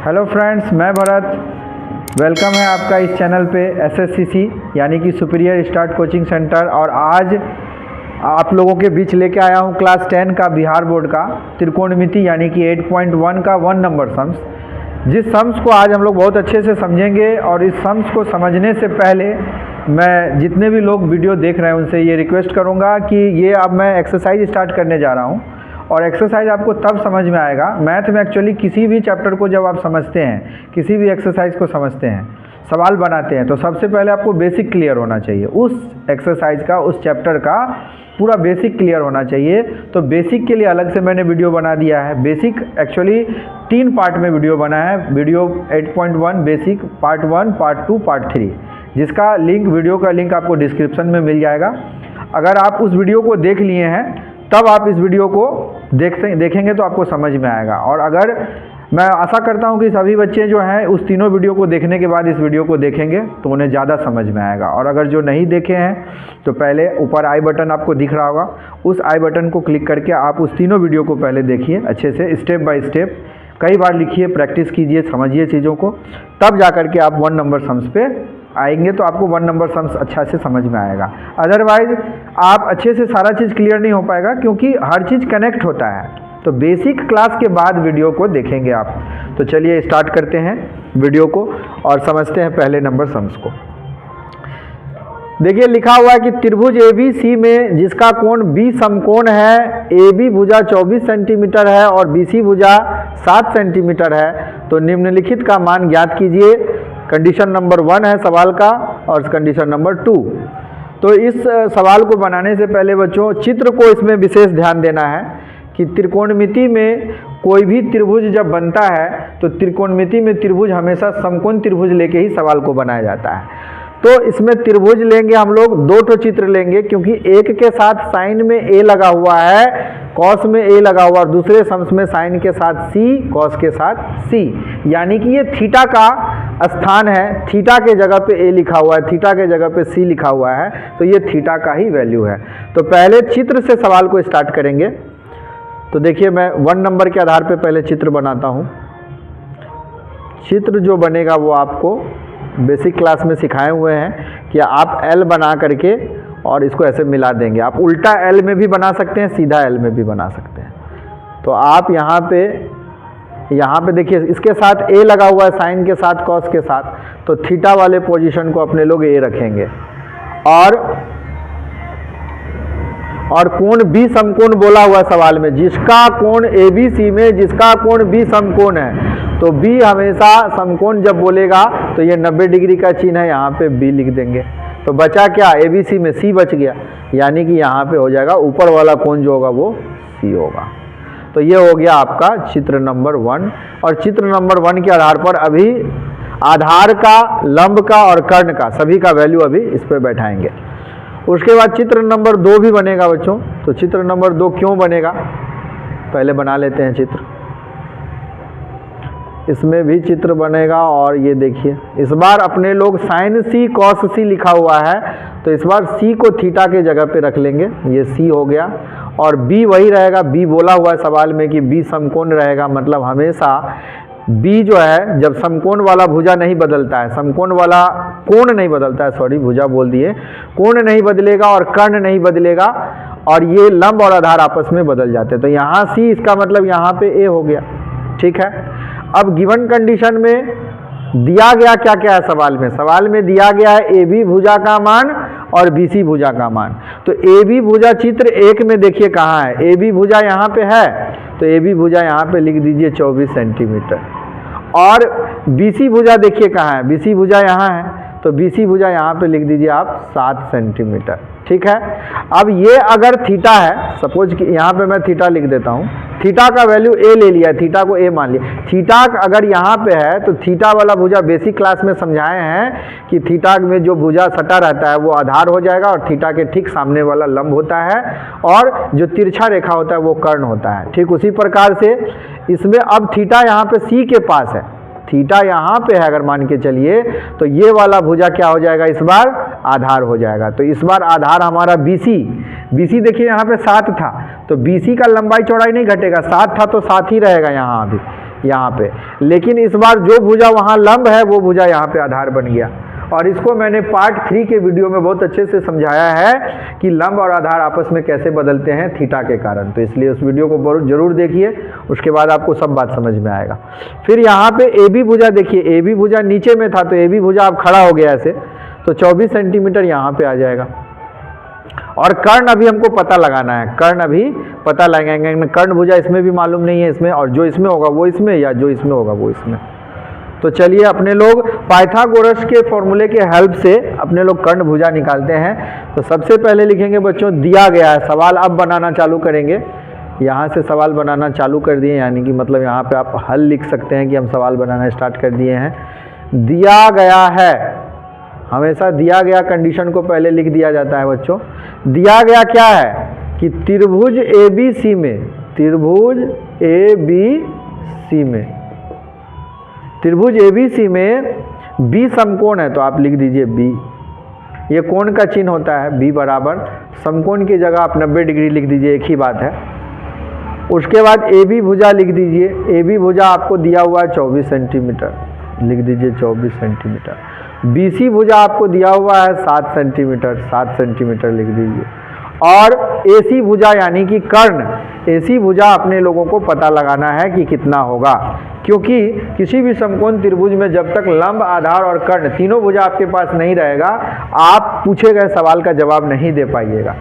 Hello friends, मैं Bharat. Welcome है आपका इस चैनल पे SSCC यानी कि सुपीरियर स्टार्ट कोचिंग सेंटर। और आज आप लोगों के बीच लेके आया हूँ क्लास 10 का बिहार बोर्ड का त्रिकोणमिति यानी कि 8.1 का 1 नंबर सम्स। जिस सम्स को आज हम लोग बहुत अच्छे से समझेंगे। और इस सम्स को समझने से पहले मैं जितने भी लोग वीडियो देख रहे हैं उनसे ये रिक्वेस्ट करूँगा कि ये अब मैं एक्सरसाइज स्टार्ट करने जा रहा हूँ। और एक्सरसाइज आपको तब समझ में आएगा। मैथ में एक्चुअली किसी भी चैप्टर को जब आप समझते हैं, किसी भी एक्सरसाइज को समझते हैं, सवाल बनाते हैं, तो सबसे पहले आपको बेसिक क्लियर होना चाहिए। उस एक्सरसाइज का, उस चैप्टर का पूरा बेसिक क्लियर होना चाहिए। तो बेसिक के लिए अलग से मैंने वीडियो बना दिया है। बेसिक एक्चुअली 3 पार्ट में वीडियो बना है। Video 8.1 basic part 1, part 2, part 3, जिसका लिंक, वीडियो का लिंक आपको डिस्क्रिप्शन में मिल जाएगा। अगर आप उस वीडियो को देख लिए हैं तब आप इस वीडियो को देखेंगे तो आपको समझ में आएगा। और अगर मैं आशा करता हूं कि सभी बच्चे जो हैं उस तीनों वीडियो को देखने के बाद इस वीडियो को देखेंगे तो उन्हें ज़्यादा समझ में आएगा। और अगर जो नहीं देखे हैं तो पहले ऊपर आई बटन आपको दिख रहा होगा, उस आई बटन को क्लिक करके आप उस तीनों वीडियो को पहले देखिए अच्छे से, स्टेप बाय स्टेप, कई बार लिखिए, प्रैक्टिस कीजिए, समझिए चीज़ों को, तब जा कर के आप 1 नंबर सम्स पे आएंगे तो आपको 1 नंबर सम्स अच्छा से समझ में आएगा। अदरवाइज आप अच्छे से सारा चीज़ क्लियर नहीं हो पाएगा, क्योंकि हर चीज़ कनेक्ट होता है। तो बेसिक क्लास के बाद वीडियो को देखेंगे आप। तो चलिए स्टार्ट करते हैं वीडियो को और समझते हैं पहले नंबर सम्स को। देखिए लिखा हुआ है कि त्रिभुज ABC में जिसका कोण B समकोण है, AB भुजा 24 सेंटीमीटर है और BC भुजा 7 सेंटीमीटर है, तो निम्नलिखित का मान ज्ञात कीजिए। कंडीशन नंबर 1 है सवाल का और कंडीशन नंबर 2। तो इस सवाल को बनाने से पहले बच्चों चित्र को इसमें विशेष ध्यान देना है कि त्रिकोणमिति में कोई भी त्रिभुज जब बनता है तो त्रिकोणमिति में त्रिभुज हमेशा समकोण त्रिभुज लेके ही सवाल को बनाया जाता है। तो इसमें त्रिभुज लेंगे हम लोग, 2 ठो चित्र लेंगे, क्योंकि एक के साथ साइन में A लगा हुआ है, कॉस में A लगा हुआ, और दूसरे सम्स में साइन के साथ C, कॉस के साथ C, यानी कि ये थीटा का स्थान है। थीटा के जगह पे A लिखा हुआ है, थीटा के जगह पे C लिखा हुआ है, तो ये थीटा का ही वैल्यू है। तो पहले चित्र से सवाल को स्टार्ट करेंगे। तो देखिए मैं 1 नंबर के आधार पे पहले चित्र बनाता हूँ। चित्र जो बनेगा वो आपको बेसिक क्लास में सिखाए हुए हैं कि आप L बना करके और इसको ऐसे मिला देंगे। आप उल्टा L में भी बना सकते हैं, सीधा L में भी बना सकते हैं। तो आप यहाँ पे देखिए इसके साथ A लगा हुआ है, साइन के साथ, कॉस के साथ, तो थीटा वाले पोजीशन को अपने लोग A रखेंगे। और कोण B समकोण बोला हुआ है सवाल में, जिसका कोण ABC में जिसका कोण B समकोण है, तो B हमेशा समकोण जब बोलेगा तो ये 90 डिग्री का चिन्ह है, यहाँ पे B लिख देंगे। तो बचा क्या, ABC में C बच गया, यानी कि यहाँ पे हो जाएगा ऊपर वाला कोण जो होगा वो C होगा। तो ये हो गया आपका चित्र नंबर 1। और चित्र नंबर 1 के आधार पर अभी आधार का, लंब का और कर्ण का सभी का वैल्यू अभी इस पर बैठाएंगे। उसके बाद चित्र नंबर 2 भी बनेगा बच्चों। तो चित्र नंबर 2 क्यों बनेगा, पहले बना लेते हैं चित्र। इसमें भी चित्र बनेगा। और ये देखिए इस बार अपने लोग साइन C कॉस C लिखा हुआ है, तो इस बार C को थीटा के जगह पे रख लेंगे, ये C हो गया। और B वही रहेगा, B बोला हुआ है सवाल में कि B समकोण रहेगा, मतलब हमेशा B जो है जब समकोण वाला भुजा नहीं बदलता है, समकोण वाला कोण नहीं बदलता है, सॉरी भुजा बोल दिए, कोण नहीं बदलेगा और कर्ण नहीं बदलेगा, और ये लंब और आधार आपस में बदल जाते हैं। तो यहाँ C, इसका मतलब यहाँ पे A हो गया। ठीक है। अब गिवन कंडीशन में दिया गया क्या क्या है सवाल में, सवाल में दिया गया है AB भुजा का मान और BC भुजा का मान। तो AB भुजा चित्र 1 में देखिए कहाँ है, AB भुजा यहाँ पे है, तो AB भुजा यहाँ पे लिख दीजिए 24 सेंटीमीटर। और BC भुजा देखिए कहाँ है, BC भुजा यहाँ है, तो BC भुजा यहाँ पे लिख दीजिए आप 7 सेंटीमीटर। ठीक है। अब ये अगर थीटा है, सपोज कि यहाँ पे मैं थीटा लिख देता हूँ, थीटा का वैल्यू A ले लिया, थीटा को A मान लिया। थीटा अगर यहाँ पे है तो थीटा वाला भुजा बेसिक क्लास में समझाए हैं कि थीटा में जो भुजा सटा रहता है वो आधार हो जाएगा, और थीटा के ठीक सामने वाला लंब होता है, और जो तिरछा रेखा होता है वो कर्ण होता है। ठीक उसी प्रकार से इसमें अब थीटा यहाँ पे C के पास है, थीटा यहाँ पे है अगर मान के चलिए, तो ये वाला भुजा क्या हो जाएगा, इस बार आधार हो जाएगा। तो इस बार आधार हमारा BC देखिए यहाँ पे 7 था, तो BC का लंबाई चौड़ाई नहीं घटेगा, 7 था तो 7 ही रहेगा यहाँ अभी। यहाँ पे, लेकिन इस बार जो भुजा वहाँ लंब है वो भुजा यहाँ पे आधार बन गया। और इसको मैंने पार्ट 3 के वीडियो में बहुत अच्छे से समझाया है कि लंब और आधार आपस में कैसे बदलते हैं थीटा के कारण। तो इसलिए उस वीडियो को जरूर देखिए, उसके बाद आपको सब बात समझ में आएगा। फिर यहाँ पे ए बी भुजा देखिए, ए बी भुजा नीचे में था तो ए बी भुजा अब खड़ा हो गया ऐसे, तो 24 सेंटीमीटर यहाँ पे आ जाएगा। और कर्ण अभी हमको पता लगाना है, कर्ण अभी पता लगाएंगे। कर्ण भुजा इसमें भी मालूम नहीं है इसमें, और जो इसमें होगा वो इसमें, या जो इसमें होगा वो इसमें। तो चलिए अपने लोग पाइथागोरस के फॉर्मूले के हेल्प से अपने लोग कर्ण भुजा निकालते हैं। तो सबसे पहले लिखेंगे बच्चों, दिया गया है सवाल, अब बनाना चालू करेंगे। यहाँ से सवाल बनाना चालू कर दिए, यानी कि मतलब यहाँ पे आप हल लिख सकते हैं कि हम सवाल बनाना स्टार्ट कर दिए हैं। दिया गया है, हमेशा दिया गया कंडीशन को पहले लिख दिया जाता है बच्चों। दिया गया क्या है कि त्रिभुज ABC में, त्रिभुज ABC में, त्रिभुज ABC में B समकोण है, तो आप लिख दीजिए B। ये कोण का चिन्ह होता है B बराबर, समकोण की जगह आप 90 डिग्री लिख दीजिए, एक ही बात है। उसके बाद AB भुजा लिख दीजिए, AB भुजा आपको दिया हुआ है 24 सेंटीमीटर, लिख दीजिए 24 सेंटीमीटर। BC भुजा आपको दिया हुआ है 7 सेंटीमीटर, 7 सेंटीमीटर लिख दीजिए। और AC भुजा यानी कि कर्ण, AC भुजा अपने लोगों को पता लगाना है कि कितना होगा, क्योंकि किसी भी समकोण त्रिभुज में जब तक लंब, आधार और कर्ण तीनों भुजा आपके पास नहीं रहेगा, आप पूछे गए सवाल का जवाब नहीं दे पाइएगा।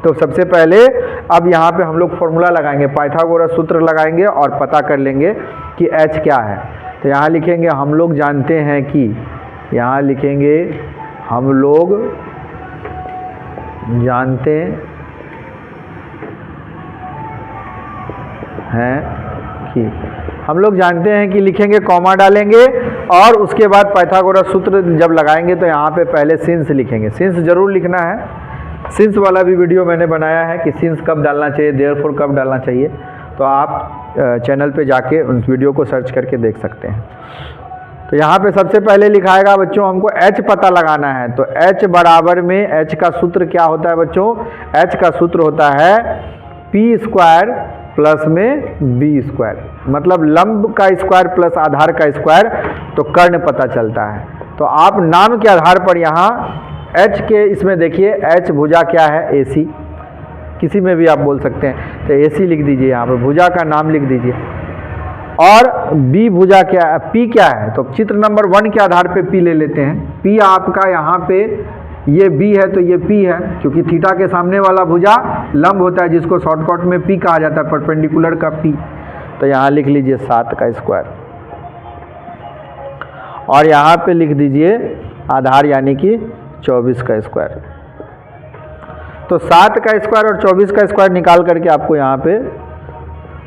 तो सबसे पहले अब यहाँ पे हम लोग फॉर्मूला लगाएंगे, पाइथागोरस सूत्र लगाएंगे और पता कर लेंगे कि H क्या है। तो यहाँ लिखेंगे हम लोग जानते हैं कि, यहाँ लिखेंगे हम लोग जानते हैं कि, हम लोग जानते हैं कि लिखेंगे, कॉमा डालेंगे और उसके बाद पाइथागोरस सूत्र जब लगाएंगे तो यहाँ पे पहले सिंस लिखेंगे। सिंस जरूर लिखना है, सिंस वाला भी वीडियो मैंने बनाया है कि सिंस कब डालना चाहिए, देयरफॉर कब डालना चाहिए, तो आप चैनल पे जाके उस वीडियो को सर्च करके देख सकते हैं। तो यहाँ पे सबसे पहले लिखाएगा बच्चों हमको H पता लगाना है। तो H बराबर में, H का सूत्र क्या होता है बच्चों, H का सूत्र होता है P² प्लस में B², मतलब लंब का स्क्वायर प्लस आधार का स्क्वायर, तो कर्ण पता चलता है। तो आप नाम के आधार पर यहाँ H के इसमें देखिए, H भुजा क्या है AC, किसी में भी आप बोल सकते हैं, तो AC लिख दीजिए, यहाँ पर भुजा का नाम लिख दीजिए। और B भुजा क्या है, P क्या है, तो चित्र नंबर 1 के आधार पे P ले लेते हैं। P आपका यहाँ पे ये B है तो ये P है, क्योंकि थीटा के सामने वाला भुजा लंब होता है, जिसको शॉर्टकट में P कहा जाता है, परपेंडिकुलर का P। तो यहाँ लिख लीजिए 7 का स्क्वायर, और यहाँ पे लिख दीजिए आधार यानी कि 24 का स्क्वायर। तो 7 का स्क्वायर और 24 का स्क्वायर निकाल करके आपको यहाँ पे,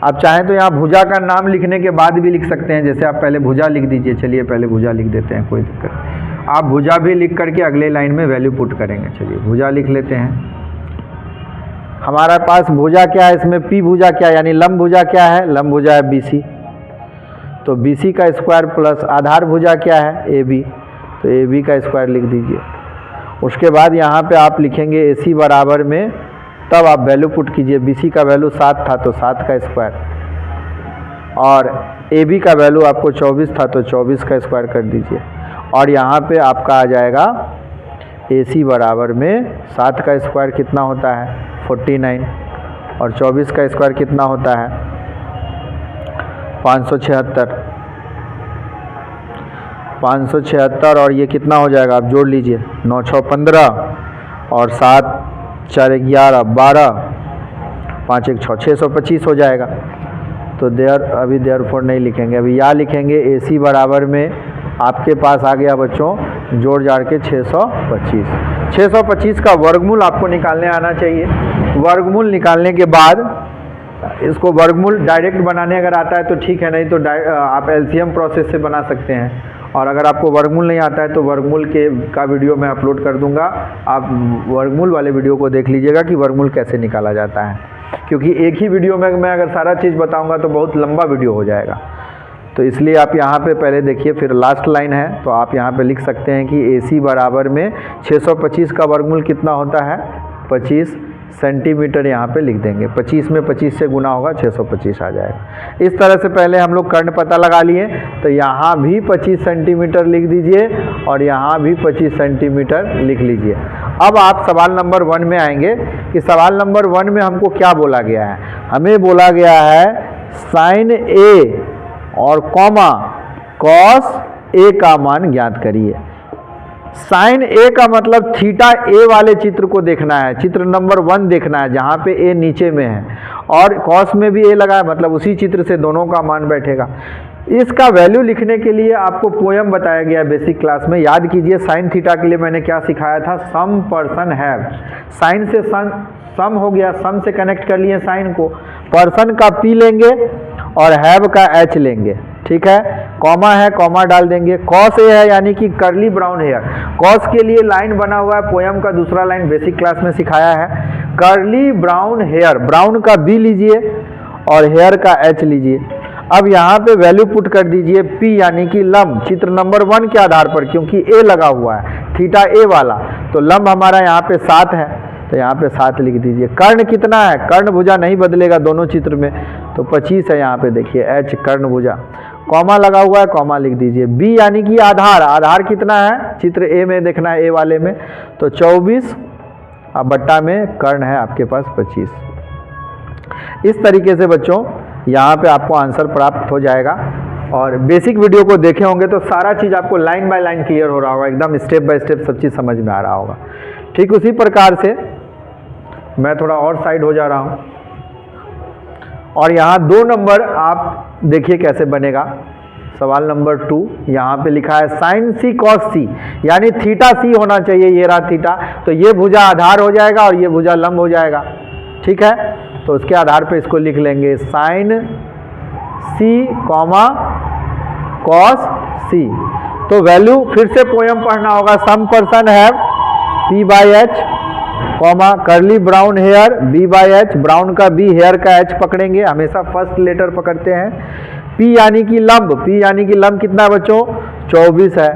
आप चाहें तो यहाँ भुजा का नाम लिखने के बाद भी लिख सकते हैं, जैसे आप पहले भुजा लिख दीजिए। चलिए पहले भुजा लिख देते हैं, कोई दिक्कत नहीं, आप भुजा भी लिख करके अगले लाइन में वैल्यू पुट करेंगे। चलिए भुजा लिख लेते हैं। हमारा पास भुजा क्या है इसमें, P भुजा क्या है, यानी लंब भुजा क्या है, लंब भुजा है BC, तो BC का स्क्वायर प्लस आधार भुजा क्या है AB, तो AB का स्क्वायर लिख दीजिए। उसके बाद यहाँ पे आप लिखेंगे AC बराबर में, तब आप वैल्यू पुट कीजिए। BC का वैल्यू 7 था तो 7 का स्क्वायर, और AB का वैल्यू आपको 24 था तो 24 का स्क्वायर कर दीजिए। और यहाँ पे आपका आ जाएगा AC बराबर में 7 का स्क्वायर कितना होता है 49, और 24 का स्क्वायर कितना होता है 576, 576, और ये कितना हो जाएगा आप जोड़ लीजिए, 9 6 15 और 7 4 11 12, 5 1 6, 625 हो जाएगा। तो अभी देयरफॉर नहीं लिखेंगे, अभी या लिखेंगे AC बराबर में आपके पास आ गया बच्चों जोड़ जाड़ के 625। 625 का वर्गमूल आपको निकालने आना चाहिए। वर्गमूल निकालने के बाद इसको वर्गमूल डायरेक्ट बनाने अगर आता है तो ठीक है, नहीं तो आप LCM प्रोसेस से बना सकते हैं। और अगर आपको वर्गमूल नहीं आता है तो वर्गमूल का वीडियो मैं अपलोड कर दूंगा, आप वर्गमूल वाले वीडियो को देख लीजिएगा कि वर्गमूल कैसे निकाला जाता है, क्योंकि एक ही वीडियो में मैं अगर सारा चीज़ बताऊंगा तो बहुत लंबा वीडियो हो जाएगा। तो इसलिए आप यहाँ पे पहले देखिए, फिर लास्ट लाइन है तो आप यहाँ पे लिख सकते हैं कि AC बराबर में 625 का वर्गमूल कितना होता है 25, सेंटीमीटर यहाँ पे लिख देंगे। 25 में 25 से गुना होगा 625 आ जाएगा। इस तरह से पहले हम लोग कर्ण पता लगा लिए, तो यहाँ भी 25 सेंटीमीटर लिख दीजिए और यहाँ भी 25 सेंटीमीटर लिख लीजिए। अब आप सवाल नंबर 1 में आएंगे कि सवाल नंबर 1 में हमको क्या बोला गया है। हमें बोला गया है साइन ए और कॉमा कॉस ए का मान ज्ञात करिए। साइन ए का मतलब थीटा ए वाले चित्र को देखना है, चित्र नंबर 1 देखना है जहाँ पे ए नीचे में है, और कॉस में भी ए लगा है, मतलब उसी चित्र से दोनों का मान बैठेगा। इसका वैल्यू लिखने के लिए आपको पोयम बताया गया बेसिक क्लास में, याद कीजिए। साइन थीटा के लिए मैंने क्या सिखाया था, सम पर्सन हैव। साइन से सम हो गया, सम से कनेक्ट कर लिए साइन को, पर्सन का पी लेंगे और हैव का एच लेंगे, ठीक है। कॉमा है, कॉमा डाल देंगे। कॉस ए है यानी कि कर्ली ब्राउन हेयर। कॉस के लिए लाइन बना हुआ है, पोयम का दूसरा लाइन बेसिक क्लास में सिखाया है। कर्ली ब्राउन हेयर, ब्राउन का बी लीजिए और हेयर का एच लीजिए। अब यहाँ पे वैल्यू पुट कर दीजिए पी यानी कि लंब, चित्र नंबर 1 के आधार पर, क्योंकि ए लगा हुआ है थीटा ए वाला, तो लंब हमारा यहाँ पे 7 है, तो यहाँ पे 7 लिख दीजिए। कर्ण कितना है, कर्ण भुजा नहीं बदलेगा दोनों चित्र में, तो 25 है। यहाँ पे देखिए एच कर्ण भुजा, कॉमा लगा हुआ है, कॉमा लिख दीजिए। बी यानी कि आधार, आधार कितना है, चित्र ए में देखना है, ए वाले में, तो 24, अब बट्टा में कर्ण है आपके पास 25। इस तरीके से बच्चों यहाँ पे आपको आंसर प्राप्त हो जाएगा। और बेसिक वीडियो को देखे होंगे तो सारा चीज़ आपको लाइन बाय लाइन क्लियर हो रहा होगा, एकदम स्टेप बाय स्टेप सब चीज़ समझ में आ रहा होगा। ठीक उसी प्रकार से मैं थोड़ा और साइड हो जा रहा हूँ, और यहाँ 2 नंबर आप देखिए कैसे बनेगा। सवाल नंबर 2 यहाँ पे लिखा है साइन सी कॉस सी, यानी थीटा सी होना चाहिए, ये रहा थीटा, तो ये भुजा आधार हो जाएगा और ये भुजा लंब हो जाएगा, ठीक है। तो उसके आधार पे इसको लिख लेंगे sine C comma cos C. तो वैल्यू फिर से पोयम पढ़ना होगा, some person have P by H comma curly brown hair B by H, brown का बी हेयर का एच पकड़ेंगे, हमेशा फर्स्ट लेटर पकड़ते हैं। पी यानी कि लंब, पी यानी कि लंब कितना है बच्चों 24 है,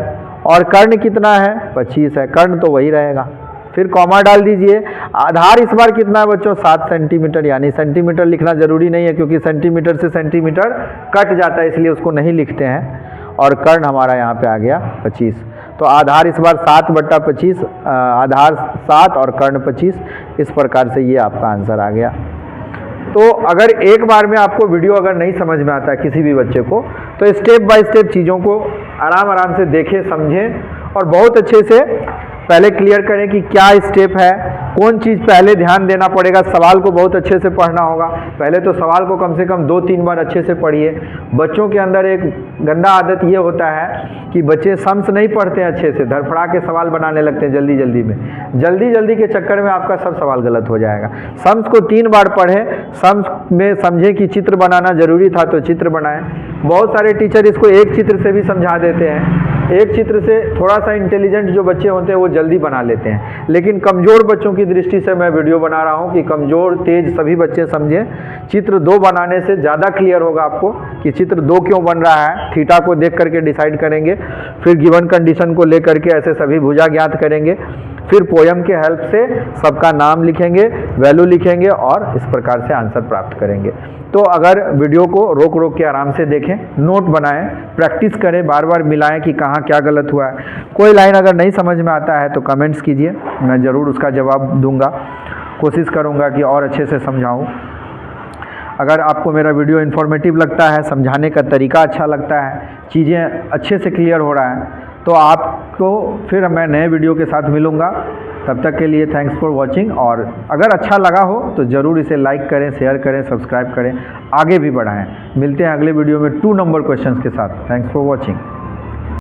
और कर्ण कितना है 25 है, कर्ण तो वही रहेगा। फिर कॉमा डाल दीजिए। आधार इस बार कितना है बच्चों 7 सेंटीमीटर, यानी सेंटीमीटर लिखना जरूरी नहीं है क्योंकि सेंटीमीटर से सेंटीमीटर कट जाता है, इसलिए उसको नहीं लिखते हैं। और कर्ण हमारा यहाँ पे आ गया 25, तो आधार इस बार 7/25, आधार 7 और कर्ण 25। इस प्रकार से ये आपका आंसर आ गया। तो अगर एक बार में आपको वीडियो अगर नहीं समझ में आता है किसी भी बच्चे को, तो स्टेप बाय स्टेप चीज़ों को आराम आराम से देखें, समझें, और बहुत अच्छे से पहले क्लियर करें कि क्या स्टेप है, कौन चीज़ पहले ध्यान देना पड़ेगा। सवाल को बहुत अच्छे से पढ़ना होगा, पहले तो सवाल को कम से कम 2-3 बार अच्छे से पढ़िए। बच्चों के अंदर एक गंदा आदत ये होता है कि बच्चे सम्स नहीं पढ़ते हैं अच्छे से, धड़फड़ा के सवाल बनाने लगते हैं जल्दी जल्दी में, जल्दी जल्दी के चक्कर में आपका सब सवाल गलत हो जाएगा। सम्स को 3 बार पढ़ें, सम्स में समझें कि चित्र बनाना जरूरी था तो चित्र बनाएं। बहुत सारे टीचर इसको एक चित्र से भी समझा देते हैं, एक चित्र से थोड़ा सा इंटेलिजेंट जो बच्चे होते हैं वो जल्दी बना लेते हैं, लेकिन कमज़ोर बच्चों की दृष्टि से मैं वीडियो बना रहा हूँ कि कमज़ोर तेज सभी बच्चे समझें। चित्र 2 बनाने से ज़्यादा क्लियर होगा आपको कि चित्र 2 क्यों बन रहा है, थीटा को देख करके डिसाइड करेंगे, फिर गिवन कंडीशन को ले करके ऐसे सभी भुजा ज्ञात करेंगे, फिर पोयम के हेल्प से सबका नाम लिखेंगे, वैल्यू लिखेंगे और इस प्रकार से आंसर प्राप्त करेंगे। तो अगर वीडियो को रोक रोक के आराम से देखें, नोट बनाएं, प्रैक्टिस करें, बार बार मिलाएं कि कहाँ क्या गलत हुआ है। कोई लाइन अगर नहीं समझ में आता है तो कमेंट्स कीजिए, मैं ज़रूर उसका जवाब दूंगा, कोशिश करूंगा कि और अच्छे से समझाऊं। अगर आपको मेरा वीडियो इन्फॉर्मेटिव लगता है, समझाने का तरीका अच्छा लगता है, चीज़ें अच्छे से क्लियर हो रहा है, तो आपको फिर मैं नए वीडियो के साथ मिलूँगा। तब तक के लिए थैंक्स फॉर वॉचिंग, और अगर अच्छा लगा हो तो ज़रूर इसे लाइक करें, शेयर करें, सब्सक्राइब करें, आगे भी बढ़ाएं। मिलते हैं अगले वीडियो में 2 नंबर क्वेश्चंस के साथ। Thanks for watching.